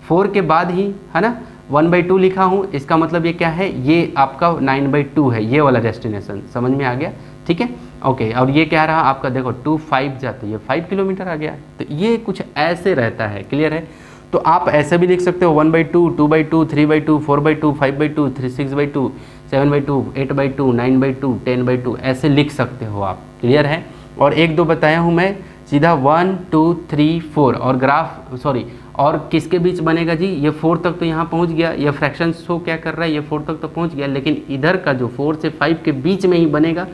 4 के बाद ही, है ना 1/2 लिखा हूँ, इसका मतलब ये क्या है, ये आपका 9/2 है, ये वाला डेस्टिनेशन। समझ में आ गया। ठीक है। ओके। और ये क्या रहा आपका, देखो 2 5 जा तो ये 5 किलोमीटर आ गया। तो ये कुछ ऐसे रहता है। क्लियर है। तो आप ऐसे भी लिख सकते हो 1/2 2/2 3/2 4/2 5/2 6/2 7/2 8/2 9/2 10/2 ऐसे लिख सकते हो आप। क्लियर है। और 1 2 बताया हूँ मैं, सीधा 1 2 3 4 और ग्राफ सॉरी और किसके बीच बनेगा जी, ये 4 तक तो यहाँ पहुँच गया, ये फ्रैक्शन शो क्या कर रहा है, ये 4 तक तो पहुँच गया, लेकिन इधर का जो 4 से 5 के बीच में ही बनेगा।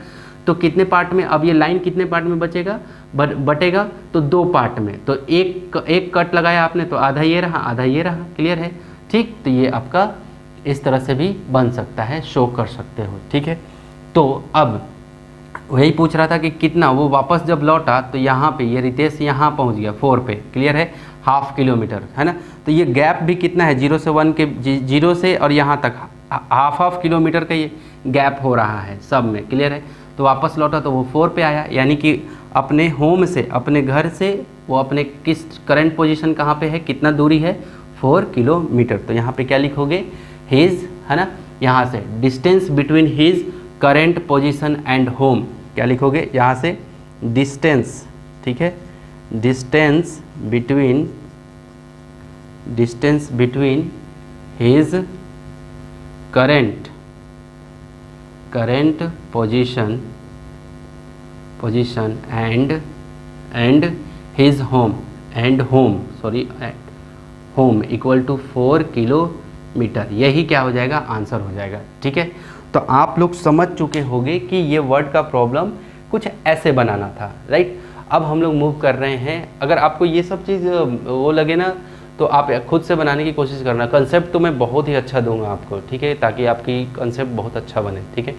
तो कितने पार्ट में, अब ये लाइन कितने पार्ट में बचेगा बटेगा, तो 2 पार्ट में। तो एक कट लगाया आपने तो आधा ये रहा आधा ये रहा। क्लियर है। ठीक। तो ये आपका इस तरह से भी बन सकता है, शो कर सकते हो। ठीक है। तो अब वही पूछ रहा था कि कितना, वो वापस जब लौटा तो यहाँ पे ये रितेश यहाँ पहुँच गया 4 पे। क्लियर है। ½ किलोमीटर, है ना। तो ये गैप भी कितना है 0 से 1 के 0 से और यहाँ तक हाफ किलोमीटर का ये गैप हो रहा है सब में। क्लियर है। तो वापस लौटा तो वो 4 पे आया, यानी कि अपने होम से अपने घर से वो अपने किस करंट पोजीशन कहाँ पे है, कितना दूरी है 4 किलोमीटर। तो यहाँ पे क्या लिखोगे हिज, है ना, यहाँ से distance between his current position and home क्या लिखोगे यहाँ से डिस्टेंस। ठीक है। Distance between his current position and his home equal to 4 kilometre. यही क्या हो जाएगा आंसर हो जाएगा। ठीक है। तो आप लोग समझ चुके होंगे कि ये वर्ड का प्रॉब्लम कुछ ऐसे बनाना था, राइट। अब हम लोग मूव कर रहे हैं। अगर आपको ये सब चीज़ वो लगे ना तो आप खुद से बनाने की कोशिश करना। कंसेप्ट तो मैं बहुत ही अच्छा दूंगा आपको, ठीक है, ताकि आपकी कंसेप्ट बहुत अच्छा बने। ठीक है।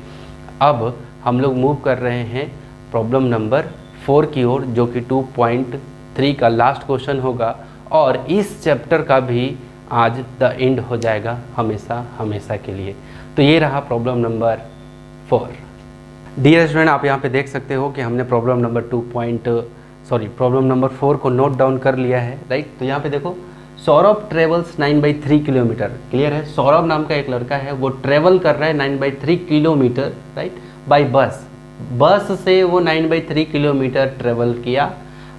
अब हम लोग मूव कर रहे हैं प्रॉब्लम नंबर 4 की ओर, जो कि 2.3 का लास्ट क्वेश्चन होगा और इस चैप्टर का भी आज द एंड हो जाएगा हमेशा के लिए। तो ये रहा प्रॉब्लम नंबर 4। डियर स्टूडेंट, आप यहाँ पे देख सकते हो कि हमने प्रॉब्लम नंबर 4 को नोट डाउन कर लिया है, राइट। तो यहाँ पे देखो, सौरभ ट्रेवल्स 9/3 किलोमीटर। क्लियर है। सौरभ नाम का एक लड़का है, वो ट्रेवल कर रहा है 9/3 किलोमीटर, राइट, बाय बस से वो 9/3 किलोमीटर ट्रेवल किया।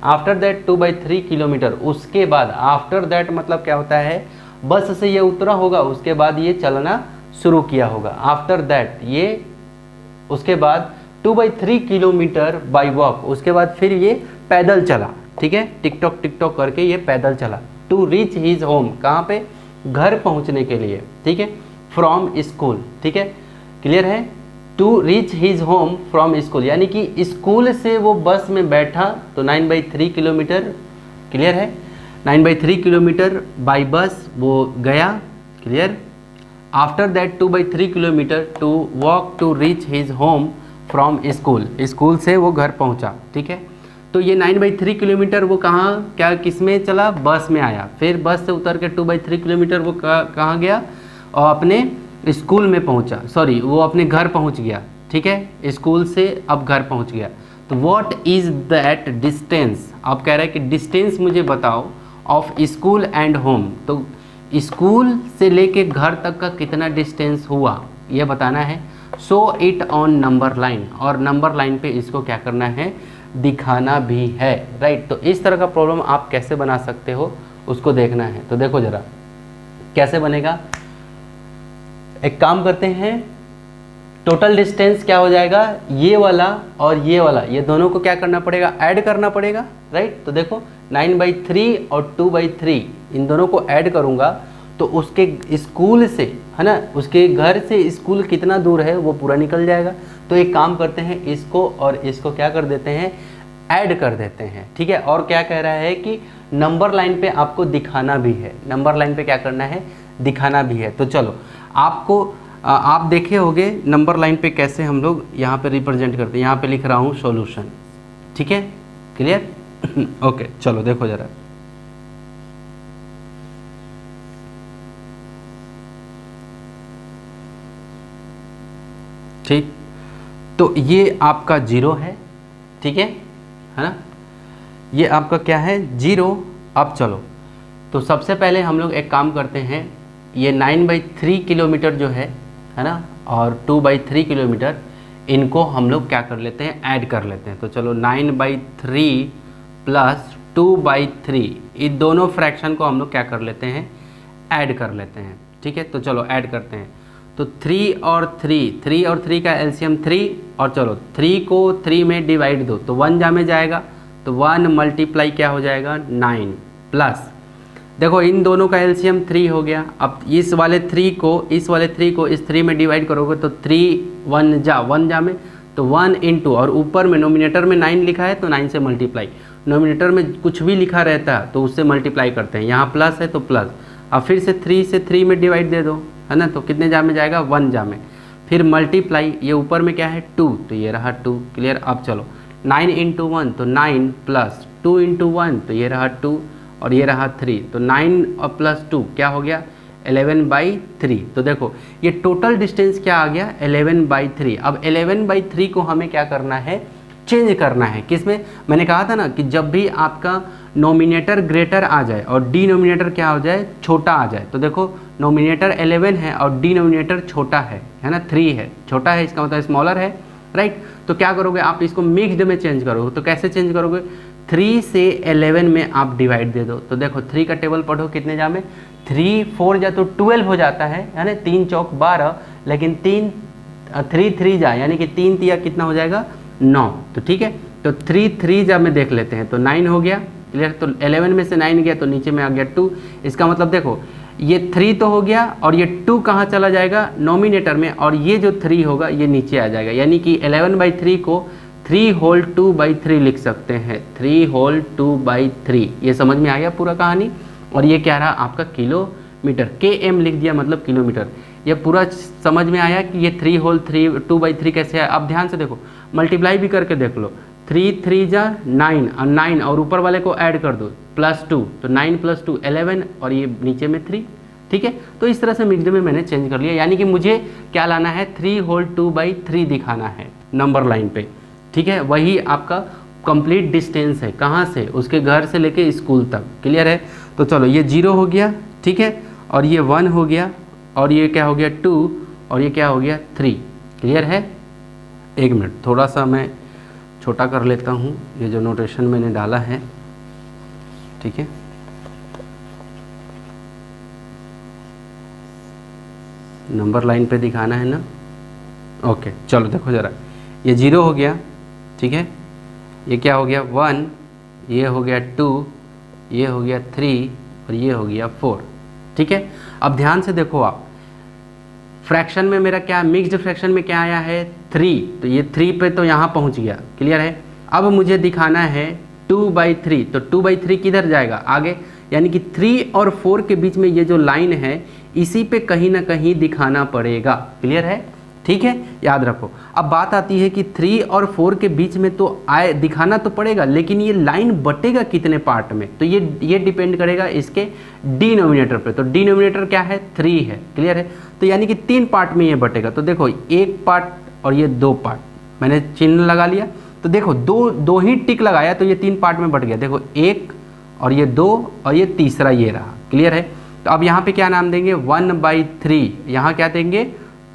आफ्टर दैट 2/3 किलोमीटर, उसके बाद आफ्टर दैट मतलब क्या होता है, बस से ये उतरा होगा, उसके बाद ये चलना शुरू किया होगा। आफ्टर दैट ये उसके बाद 2/3 किलोमीटर बाय वॉक, उसके बाद फिर ये पैदल चला। ठीक है। टिकटॉक करके ये पैदल चला टू रीच हिज होम। कहाँ पे, घर पहुंचने के लिए, ठीक है, फ्रॉम स्कूल, ठीक है, क्लियर है। To reach his home from school, यानी कि स्कूल से वो बस में बैठा तो 9/3 किलोमीटर, क्लियर है, 9/3 किलोमीटर बाई बस वो गया, clear. After that 2/3 kilometre to walk to reach his home from school, school से वो घर पहुंचा, ठीक है। तो ये 9/3 किलोमीटर वो कहाँ क्या किस में चला, बस में आया, फिर बस से उतर के 2/3 किलोमीटर वो कहाँ गया, और अपने स्कूल में पहुंचा, सॉरी वो अपने घर पहुंच गया, ठीक है, स्कूल से अब घर पहुंच गया। तो व्हाट इज़ दैट डिस्टेंस, आप कह रहे हैं कि डिस्टेंस मुझे बताओ ऑफ स्कूल एंड होम, तो स्कूल से लेके घर तक का कितना डिस्टेंस हुआ ये बताना है। Show it on number line, और नंबर लाइन पे इसको क्या करना है, दिखाना भी है, राइट। तो इस तरह का प्रॉब्लम आप कैसे बना सकते हो उसको देखना है। तो देखो जरा कैसे बनेगा, एक काम करते हैं, टोटल डिस्टेंस क्या हो जाएगा, ये वाला और ये वाला, ये दोनों को क्या करना पड़ेगा, ऐड करना पड़ेगा, राइट। तो देखो 9/3 और 2/3 इन दोनों को ऐड करूंगा तो उसके स्कूल से, है ना, उसके घर से स्कूल कितना दूर है वो पूरा निकल जाएगा। तो एक काम करते हैं, इसको और इसको क्या कर देते हैं, ऐड कर देते हैं, ठीक है। और क्या कह रहा है कि नंबर लाइन पे आपको दिखाना भी है, नंबर लाइन पे क्या करना है, दिखाना भी है। तो चलो आपको आप देखे होंगे नंबर लाइन पे कैसे हम लोग यहाँ पे रिप्रेजेंट करते हैं, यहाँ पे लिख रहा हूँ सॉल्यूशन, ठीक है, क्लियर। ओके चलो देखो जरा, ठीक, तो ये आपका 0 है, ठीक है ना, ये आपका क्या है 0। अब चलो तो सबसे पहले हम लोग एक काम करते हैं, ये 9/3 किलोमीटर जो है ना, और 2/3 किलोमीटर, इनको हम लोग क्या कर लेते हैं, ऐड कर लेते हैं। तो चलो 9/3 प्लस 2/3, इन दोनों फ्रैक्शन को हम लोग क्या कर लेते हैं, ऐड कर लेते हैं, ठीक है। तो चलो ऐड करते हैं, तो 3 और 3 का एलसीएम 3, और चलो 3 को 3 में डिवाइड दो तो 1 जा में जाएगा, तो 1 मल्टीप्लाई क्या हो जाएगा 9, प्लस देखो इन दोनों का एलसीएम 3 हो गया। अब इस वाले 3 को इस 3 में डिवाइड करोगे तो 3 1 जा में, तो 1 इंटू, और ऊपर में नोमिनेटर में 9 लिखा है तो 9 से मल्टीप्लाई, नोमिनेटर में कुछ भी लिखा रहता है तो उससे मल्टीप्लाई करते हैं, यहाँ प्लस है तो प्लस, अब फिर से 3 से 3 में डिवाइड दे दो, है ना, तो कितने जा में जाएगा 1 जा में, फिर मल्टीप्लाई, ये ऊपर में क्या है 2, तो ये रहा 2, क्लियर। अब चलो 9 इंटू 1 तो 9, प्लस 2 इंटू 1 तो ये रहा 2, और ये रहा 3, तो 9 और प्लस 2 क्या हो गया 11/3। तो देखो ये टोटल डिस्टेंस क्या आ गया 11/3। अब 11/3 को हमें क्या करना है, चेंज करना है, किसमें, मैंने कहा था ना कि जब भी आपका नोमिनेटर ग्रेटर आ जाए और डिनोमिनेटर क्या हो जाए, छोटा आ जाए, तो देखो नोमिनेटर 11 है और डिनोमिनेटर छोटा है ना, 3 है, छोटा है इसका मतलब स्मॉलर है, राइट। तो क्या करोगे आप, इसको मिक्स्ड में चेंज करोगे, तो कैसे चेंज करोगे, 3 से 11 में आप डिवाइड दे दो, तो देखो 3 का टेबल पढ़ो कितने जा में, 3 4 जा तो 12 हो जाता है ना, 3 चौक 12, लेकिन 3 3 जा यानी कि 3 तिया कितना हो जाएगा 9, तो ठीक है, तो 3 3 जा में देख लेते हैं, तो 9 हो गया, क्लियर। तो 11 में से 9 गया तो नीचे में आ गया 2, इसका मतलब देखो ये 3 तो हो गया, और ये 2 कहाँ चला जाएगा नोमिनेटर में, और ये जो 3 होगा ये नीचे आ जाएगा, यानी कि 11/3 को 3 होल 2/3 लिख सकते हैं, 3 होल 2/3। ये समझ में आ गया पूरा कहानी। और ये क्या रहा आपका किलोमीटर, KM लिख दिया मतलब किलोमीटर। ये पूरा समझ में आया कि ये 3 होल 2/3 कैसे है। अब ध्यान से देखो, मल्टीप्लाई भी करके देख लो, 3 3 जा 9, और 9 और ऊपर वाले को ऐड कर दो +2, तो 9 + 2 11, और ये नीचे में 3, ठीक है। तो इस तरह से मिक्स्ड में मैंने चेंज कर लिया, यानी कि मुझे क्या लाना है 3 होल 2/3 दिखाना है नंबर लाइन पे, ठीक है। वही आपका कंप्लीट डिस्टेंस है, कहाँ से, उसके घर से लेके स्कूल तक, क्लियर है। तो चलो ये 0 हो गया, ठीक है, और ये 1 हो गया, और ये क्या हो गया 2, और ये क्या हो गया 3, क्लियर है। एक मिनट थोड़ा सा मैं छोटा कर लेता हूँ, ये जो नोटेशन मैंने डाला है, ठीक है। नंबर लाइन पे दिखाना है ना, ओके चलो देखो ज़रा, ये 0 हो गया, ठीक है, ये क्या हो गया 1, ये हो गया 2, ये हो गया 3, और ये हो गया 4, ठीक है। अब ध्यान से देखो आप, फ्रैक्शन में मेरा क्या, मिक्स्ड फ्रैक्शन में क्या आया है 3, तो ये 3 पे तो यहाँ पहुँच गया, क्लियर है। अब मुझे दिखाना है 2/3, तो 2/3 किधर जाएगा आगे, यानी कि 3 और 4 के बीच में ये जो लाइन है इसी पे कहीं ना कहीं दिखाना पड़ेगा, क्लियर है, ठीक है, याद रखो। अब बात आती है कि 3 और 4 के बीच में तो आए दिखाना तो पड़ेगा, लेकिन ये लाइन बटेगा कितने पार्ट में, तो ये डिपेंड करेगा इसके डिनोमिनेटर पे। तो डिनोमिनेटर क्या है 3 है, क्लियर है, तो यानी कि 3 पार्ट में ये बटेगा। तो देखो 1 पार्ट और ये 2 पार्ट, मैंने चिन्ह लगा लिया, तो देखो दो ही टिक लगाया तो ये 3 पार्ट में बट गया। देखो 1 और ये 2 और ये तीसरा ये रहा, क्लियर है। तो अब यहाँ पे क्या नाम देंगे 1/3, यहाँ क्या देंगे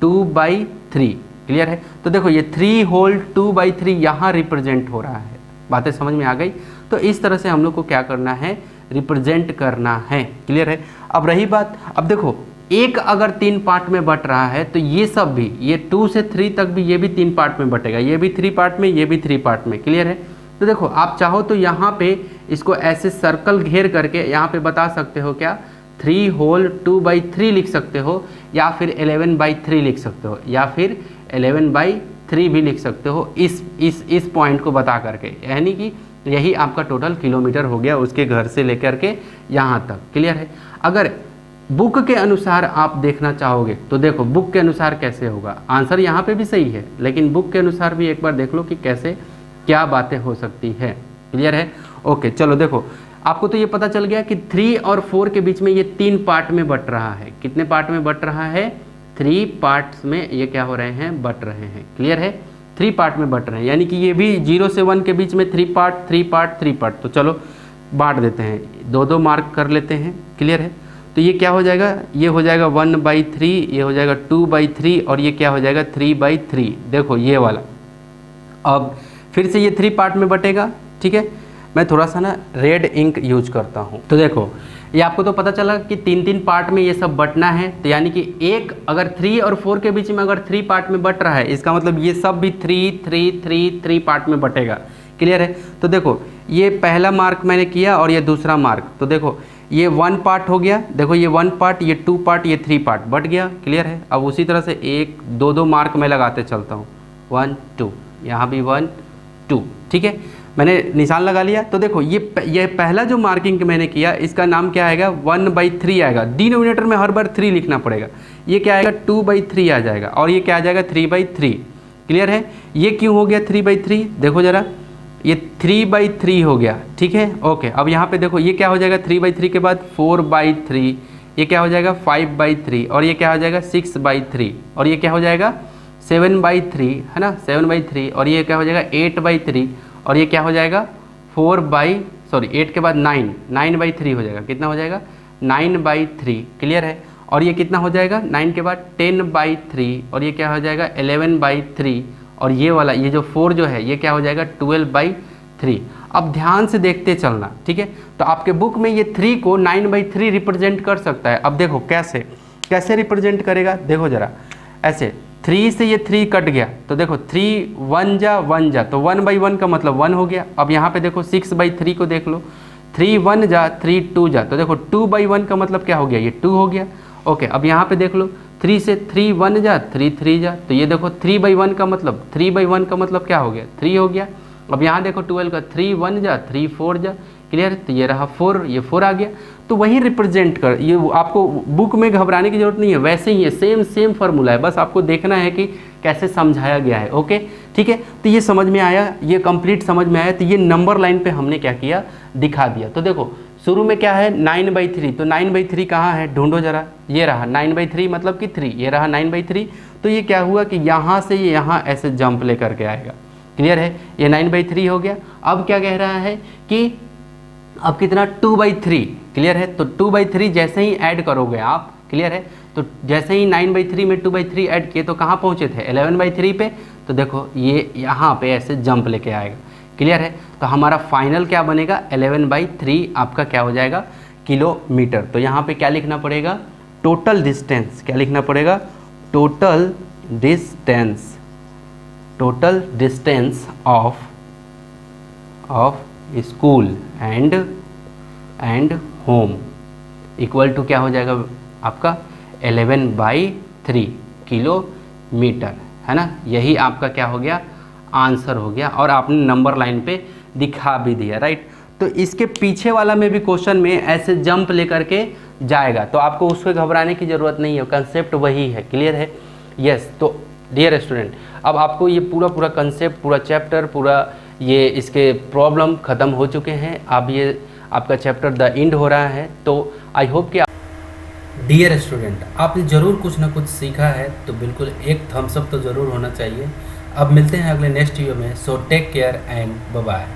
2/3, क्लियर है। तो देखो ये 3 होल 2/3 यहाँ रिप्रेजेंट हो रहा है, बातें समझ में आ गई। तो इस तरह से हम लोग को क्या करना है, रिप्रेजेंट करना है, क्लियर है। अब रही बात, अब देखो एक अगर 3 पार्ट में बट रहा है तो ये सब भी, ये 2 से 3 तक भी ये भी 3 पार्ट में बटेगा, ये भी 3 पार्ट में, ये भी 3 पार्ट में, क्लियर है। तो देखो आप चाहो तो यहाँ पे इसको ऐसे सर्कल घेर करके यहाँ पे बता सकते हो क्या 3 होल 2/3 लिख सकते हो, या फिर 11/3 लिख सकते हो, या फिर 11/3 भी लिख सकते हो, इस पॉइंट को बता करके, यानी कि यही आपका टोटल किलोमीटर हो गया उसके घर से लेकर के यहाँ तक, क्लियर है। अगर बुक के अनुसार आप देखना चाहोगे तो देखो बुक के अनुसार कैसे होगा, आंसर यहाँ पे भी सही है, लेकिन बुक के अनुसार भी एक बार देख लो कि कैसे क्या बातें हो सकती है, क्लियर है। ओके चलो देखो, आपको तो ये पता चल गया कि 3 और 4 के बीच में ये 3 पार्ट में बट रहा है। कितने पार्ट में बट रहा है, 3 पार्ट्स में ये क्या हो रहे हैं, बट रहे हैं, क्लियर है, 3 पार्ट में बट रहे हैं, यानी कि ये भी 0 से 1 के बीच में 3 पार्ट 3 पार्ट 3 पार्ट। तो चलो बांट देते हैं, 2-2 मार्क कर लेते हैं, क्लियर है। तो ये क्या हो जाएगा, ये हो जाएगा 1/3, ये हो जाएगा 2/3 और ये क्या हो जाएगा 3/3, देखो ये वाला। अब फिर से ये 3 पार्ट में बटेगा, ठीक है। मैं थोड़ा सा ना रेड इंक यूज करता हूँ, तो देखो ये आपको तो पता चला कि 3-3 पार्ट में ये सब बटना है, तो यानी कि एक अगर 3 और 4 के बीच में अगर 3 पार्ट में बट रहा है, इसका मतलब ये सब भी 3 पार्ट में बटेगा, क्लियर है। तो देखो ये पहला मार्क मैंने किया और ये दूसरा मार्क, तो देखो ये 1 पार्ट हो गया, देखो ये 1 पार्ट, ये 2 पार्ट, ये 3 पार्ट बट गया, क्लियर है। अब उसी तरह से 1-2 मार्क मैं लगाते चलता हूँ, 1 2, यहाँ भी 1 2, ठीक है, मैंने निशान लगा लिया। तो देखो ये पहला जो मार्किंग मैंने किया इसका नाम क्या आएगा 1/3 आएगा, डिनोमिनेटर में हर बार 3 लिखना पड़ेगा, ये क्या आएगा 2/3 आ जाएगा, और ये क्या आ जाएगा 3/3, क्लियर है। ये क्यों हो गया 3/3, देखो जरा, ये 3/3 हो गया, ठीक है। ओके अब यहाँ पे देखो ये क्या हो जाएगा 3/3 के बाद 4/3, ये क्या हो जाएगा 5/3, और ये क्या हो जाएगा 6/3, और ये क्या हो जाएगा 7/3, है ना 7/3, और ये क्या हो जाएगा 8/3, और ये क्या हो जाएगा 8 के बाद 9/3 हो जाएगा, कितना हो जाएगा 9/3, क्लियर है। और ये कितना हो जाएगा 9 के बाद 10/3, और ये क्या हो जाएगा 11/3, और ये वाला ये जो 4 जो है ये क्या हो जाएगा 12/3। अब ध्यान से देखते चलना, ठीक है। तो आपके बुक में ये 3 को 9/3 रिप्रेजेंट कर सकता है। अब देखो कैसे रिप्रेजेंट करेगा, देखो जरा ऐसे 3 से ये 3 कट गया, तो देखो 3 1 जा, तो 1/1 का मतलब 1 हो गया। अब यहाँ पे देखो 6/3 को देख लो, 3 1 जा 3 2 जा, तो देखो 2/1 का मतलब क्या हो गया, ये 2 हो गया। ओके अब यहाँ पे देख लो 3 से 3 1 जा 3 3 जा, तो ये देखो 3/1 का मतलब क्या हो गया 3 हो गया। अब यहाँ देखो 12 का 3 1 जा 3 4 जा, क्लियर, तो ये रहा 4, ये 4 आ गया। तो वही रिप्रेजेंट कर, ये आपको बुक में घबराने की जरूरत नहीं है, वैसे ही है, सेम फार्मूला है, बस आपको देखना है कि कैसे समझाया गया है। ओके ठीक है, तो ये समझ में आया, ये कंप्लीट समझ में आया। तो ये नंबर लाइन पे हमने क्या किया, दिखा दिया। तो देखो शुरू में क्या है 9/3, तो 9/3 कहाँ है, ढूंढो जरा, ये रहा 9/3 मतलब कि 3, ये रहा 9/3। तो ये क्या हुआ कि यहाँ से ये यहाँ ऐसे जंप ले करके आएगा, क्लियर है, ये 9/3 हो गया। अब क्या कह रहा है कि अब कितना 2/3, क्लियर है। तो 2/3 जैसे ही ऐड करोगे आप, क्लियर है, तो जैसे ही 9/3 में 2/3 ऐड किए तो कहाँ पहुँचे थे 11/3 पे। तो देखो ये यहाँ पे ऐसे जंप लेके आएगा, क्लियर है। तो हमारा फाइनल क्या बनेगा 11/3 आपका क्या हो जाएगा किलोमीटर। तो यहाँ पे क्या लिखना पड़ेगा, टोटल डिस्टेंस, क्या लिखना पड़ेगा, total distance of school and home, equal to क्या हो जाएगा आपका 11/3 किलोमीटर, है ना। यही आपका क्या हो गया आंसर हो गया, और आपने नंबर लाइन पे दिखा भी दिया, राइट। तो इसके पीछे वाला में भी क्वेश्चन में ऐसे जंप लेकर के जाएगा, तो आपको उसको घबराने की ज़रूरत नहीं है, कंसेप्ट वही है, क्लियर है। यस, तो डियर स्टूडेंट, अब आपको ये पूरा कंसेप्ट, पूरा चैप्टर, पूरा ये इसके प्रॉब्लम ख़त्म हो चुके हैं। अब ये आपका चैप्टर द एंड हो रहा है, तो आई होप कि डियर स्टूडेंट आपने ज़रूर कुछ ना कुछ सीखा है, तो बिल्कुल एक थम्स अप तो ज़रूर होना चाहिए। अब मिलते हैं अगले नेक्स्ट वीडियो में, so take care and bye bye.